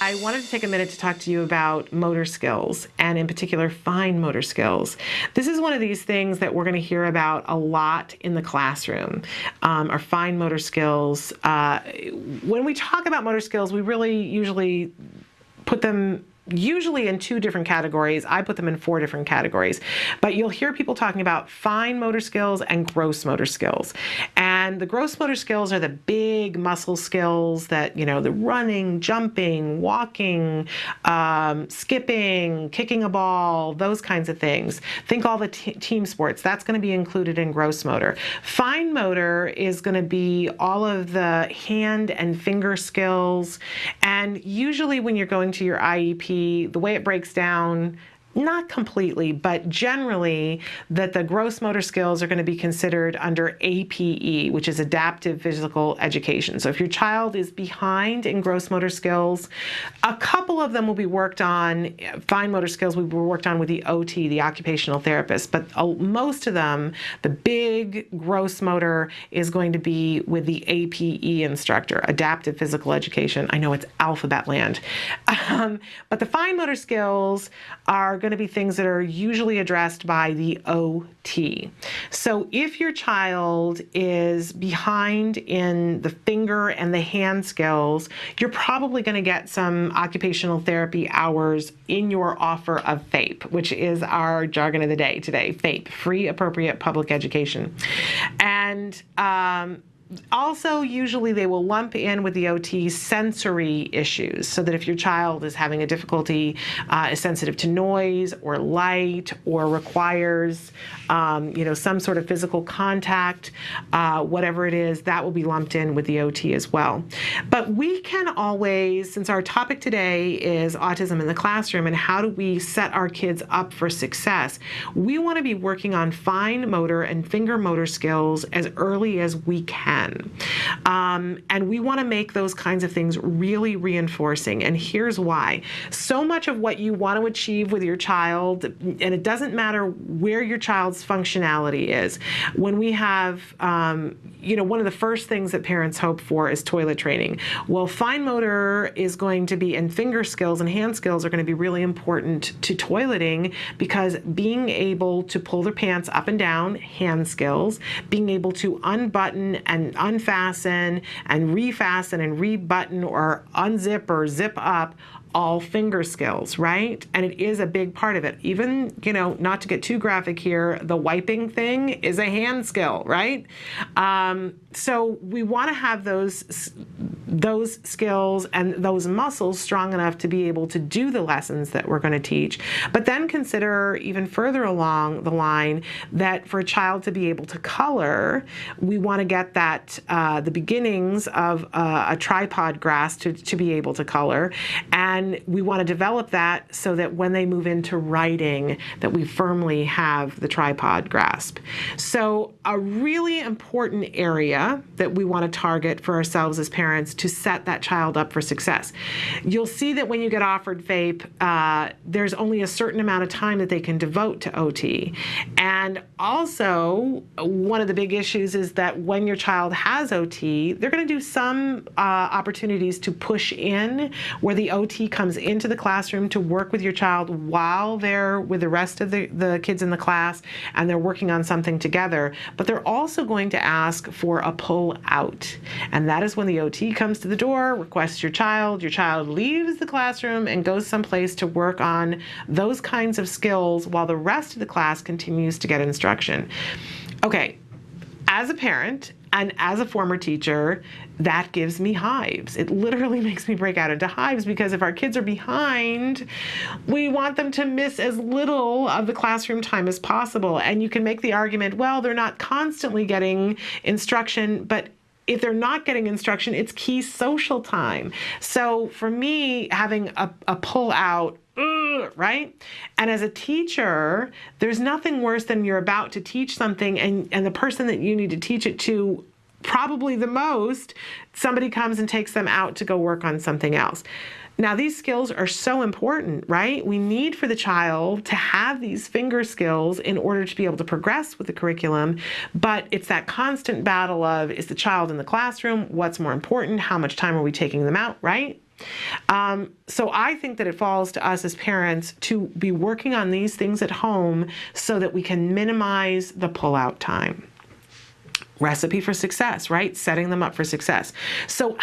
I wanted to take a minute to talk to you about motor skills, and in particular, fine motor skills. This is one of these things that we're going to hear about a lot in the classroom, our fine motor skills. When we talk about motor skills, we really usually put them in two different categories. I put them in four different categories. But you'll hear people talking about fine motor skills and gross motor skills. And the gross motor skills are the big muscle skills that, the running, jumping, walking, skipping, kicking a ball, those kinds of things. Think all the team sports. That's going to be included in gross motor. Fine motor is going to be all of the hand and finger skills. And usually when you're going to your IEP, the way it breaks down, not completely, but generally, that the gross motor skills are going to be considered under APE, which is adaptive physical education. So if your child is behind in gross motor skills, a couple of them will be worked on, fine motor skills will be worked on with the OT, the occupational therapist, but most of them, the big gross motor is going to be with the APE instructor, adaptive physical education. I know it's alphabet land. But the fine motor skills are going to be things that are usually addressed by the OT. So if your child is behind in the finger and the hand skills, you're probably going to get some occupational therapy hours in your offer of FAPE, which is our jargon of the day today, FAPE, Free Appropriate Public Education. And also, usually they will lump in with the OT sensory issues, so that if your child is having a difficulty, is sensitive to noise or light, or requires, some sort of physical contact, whatever it is, that will be lumped in with the OT as well. But we can always, since our topic today is autism in the classroom and how do we set our kids up for success, we want to be working on fine motor and finger motor skills as early as we can. And we want to make those kinds of things really reinforcing. And here's why. So much of what you want to achieve with your child, and it doesn't matter where your child's functionality is, when we have, one of the first things that parents hope for is toilet training. Well, fine motor is going to be, and finger skills and hand skills are going to be really important to toileting, because being able to pull their pants up and down, hand skills, being able to unbutton and unfasten and refasten and rebutton or unzip or zip up, all finger skills, right? And it is a big part of it. Even, not to get too graphic here, the wiping thing is a hand skill, right? So we want to have those skills and those muscles strong enough to be able to do the lessons that we're going to teach. But then consider even further along the line that for a child to be able to color, we want to get that, the beginnings of a tripod grasp to be able to color. And we want to develop that so that when they move into writing, that we firmly have the tripod grasp. So a really important area that we want to target for ourselves as parents to set that child up for success. You'll see that when you get offered FAPE, there's only a certain amount of time that they can devote to OT. And also, one of the big issues is that when your child has OT, they're going to do some opportunities to push in where the OT comes into the classroom to work with your child while they're with the rest of the kids in the class and they're working on something together. But they're also going to ask for a pull out. And that is when the OT comes to the door, requests your child leaves the classroom and goes someplace to work on those kinds of skills while the rest of the class continues to get instruction. Okay, as a parent and as a former teacher, that gives me hives. It literally makes me break out into hives, because if our kids are behind, we want them to miss as little of the classroom time as possible. And you can make the argument, well, they're not constantly getting instruction, but if they're not getting instruction, it's key social time. So for me, having a pull out, right? And as a teacher, there's nothing worse than you're about to teach something and the person that you need to teach it to, probably the most, somebody comes and takes them out to go work on something else. Now, these skills are so important, right? We need for the child to have these finger skills in order to be able to progress with the curriculum, but it's that constant battle of, is the child in the classroom? What's more important? How much time are we taking them out, right? So I think that it falls to us as parents to be working on these things at home so that we can minimize the pull-out time. Recipe for success, right? Setting them up for success. So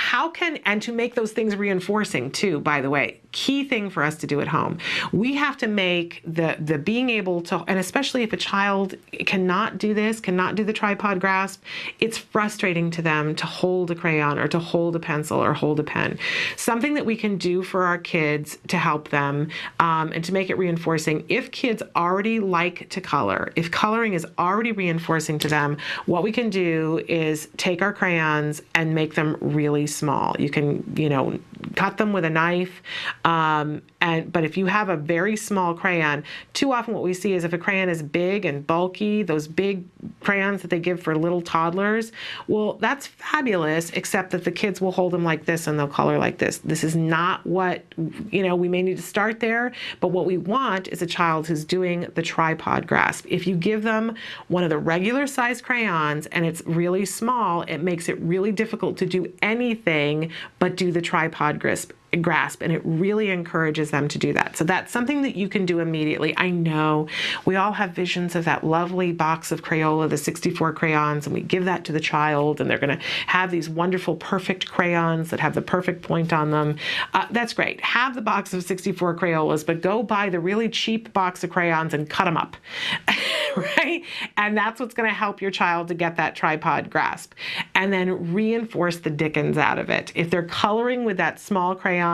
and to make those things reinforcing too, by the way, key thing for us to do at home. We have to make the being able to, and especially if a child cannot do the tripod grasp, it's frustrating to them to hold a crayon or to hold a pencil or hold a pen. Something that we can do for our kids to help them and to make it reinforcing. If kids already like to color, if coloring is already reinforcing to them, what we can do is take our crayons and make them really small. You can, cut them with a knife. But if you have a very small crayon, too often what we see is if a crayon is big and bulky, those big crayons that they give for little toddlers, well, that's fabulous, except that the kids will hold them like this and they'll color like this. This is not what, we may need to start there, but what we want is a child who's doing the tripod grasp. If you give them one of the regular size crayons and it's really small, it makes it really difficult to do anything but do the tripod grasp, and it really encourages them to do that. So that's something that you can do immediately. I know we all have visions of that lovely box of Crayola, the 64 crayons, and we give that to the child, and they're going to have these wonderful, perfect crayons that have the perfect point on them. That's great. Have the box of 64 Crayolas, but go buy the really cheap box of crayons and cut them up, right? And that's what's going to help your child to get that tripod grasp. And then reinforce the dickens out of it. If they're coloring with that small crayon,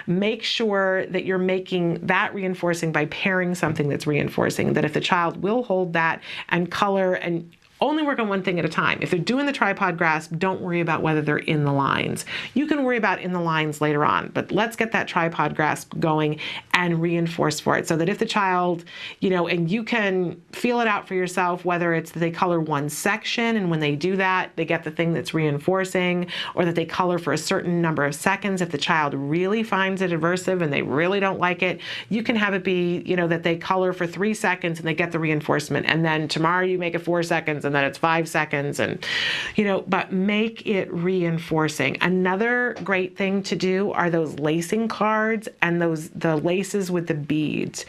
make sure that you're making that reinforcing by pairing something that's reinforcing, that if the child will hold that and color and only work on one thing at a time. If they're doing the tripod grasp, don't worry about whether they're in the lines. You can worry about in the lines later on, but let's get that tripod grasp going and reinforce for it so that if the child, and you can feel it out for yourself, whether it's that they color one section and when they do that, they get the thing that's reinforcing, or that they color for a certain number of seconds. If the child really finds it aversive and they really don't like it, you can have it be, that they color for 3 seconds and they get the reinforcement. And then tomorrow you make it 4 seconds and then it's 5 seconds, and but make it reinforcing. Another great thing to do are those lacing cards and the laces with the beads.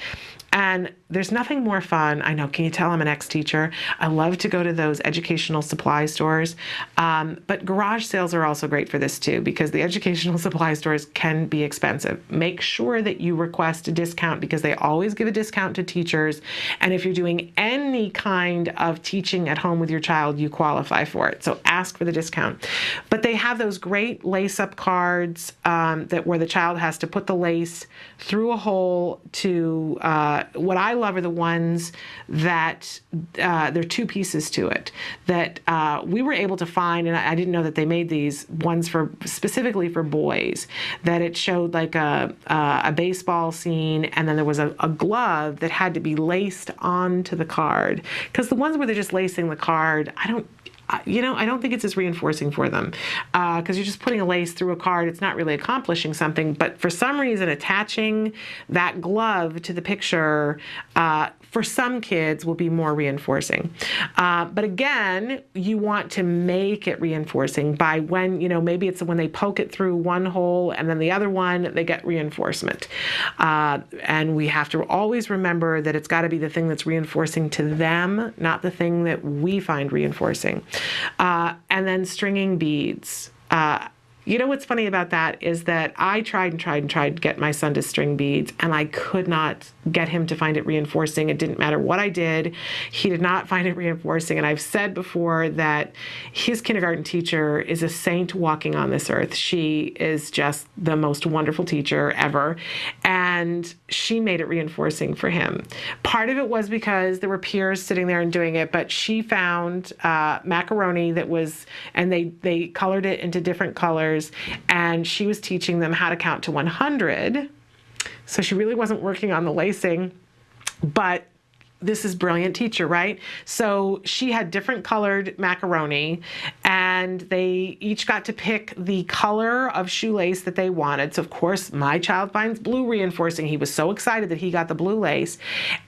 And there's nothing more fun. I know, can you tell I'm an ex-teacher? I love to go to those educational supply stores. But garage sales are also great for this too, because the educational supply stores can be expensive. Make sure that you request a discount, because they always give a discount to teachers. And if you're doing any kind of teaching at home with your child, you qualify for it. So ask for the discount. But they have those great lace-up cards where the child has to put the lace through a hole to what I love are the ones that there are 2 pieces to it that we were able to find, and I didn't know that they made these ones specifically for boys, that it showed like a baseball scene, and then there was a glove that had to be laced onto the card, because the ones where they're just lacing the card, I don't think it's as reinforcing for them, because you're just putting a lace through a card. It's not really accomplishing something, but for some reason, attaching that glove to the picture for some kids will be more reinforcing. But again, you want to make it reinforcing by when, maybe it's when they poke it through one hole and then the other one, they get reinforcement. And we have to always remember that it's got to be the thing that's reinforcing to them, not the thing that we find reinforcing. And then stringing beads. What's funny about that is that I tried to get my son to string beads, and I could not get him to find it reinforcing. It didn't matter what I did. He did not find it reinforcing. And I've said before that his kindergarten teacher is a saint walking on this earth. She is just the most wonderful teacher ever. And she made it reinforcing for him. Part of it was because there were peers sitting there and doing it, but she found macaroni that was, and they colored it into different colors, and she was teaching them how to count to 100. So she really wasn't working on the lacing, but this is brilliant teacher, right? So she had different colored macaroni, and and they each got to pick the color of shoelace that they wanted. So of course, my child finds blue reinforcing. He was so excited that he got the blue lace,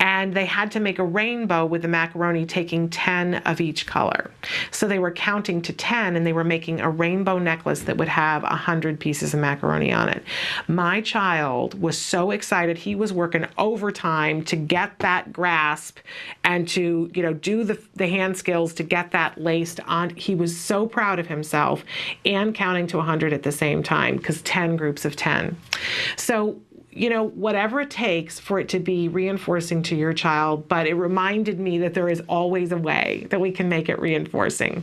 and they had to make a rainbow with the macaroni, taking 10 of each color. So they were counting to 10, and they were making a rainbow necklace that would have 100 pieces of macaroni on it. My child was so excited. He was working overtime to get that grasp and to, do the hand skills to get that laced on. He was so proud of himself, and counting to 100 at the same time, because 10 groups of 10. So, whatever it takes for it to be reinforcing to your child, but it reminded me that there is always a way that we can make it reinforcing.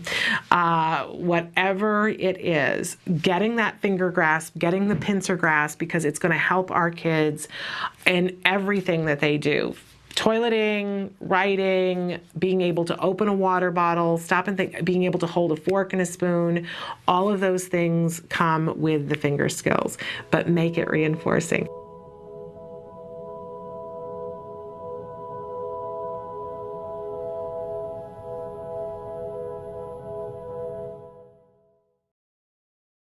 Whatever it is, getting that finger grasp, getting the pincer grasp, because it's going to help our kids in everything that they do. Toileting, writing, being able to open a water bottle, stop and think, being able to hold a fork and a spoon, all of those things come with the finger skills, but make it reinforcing.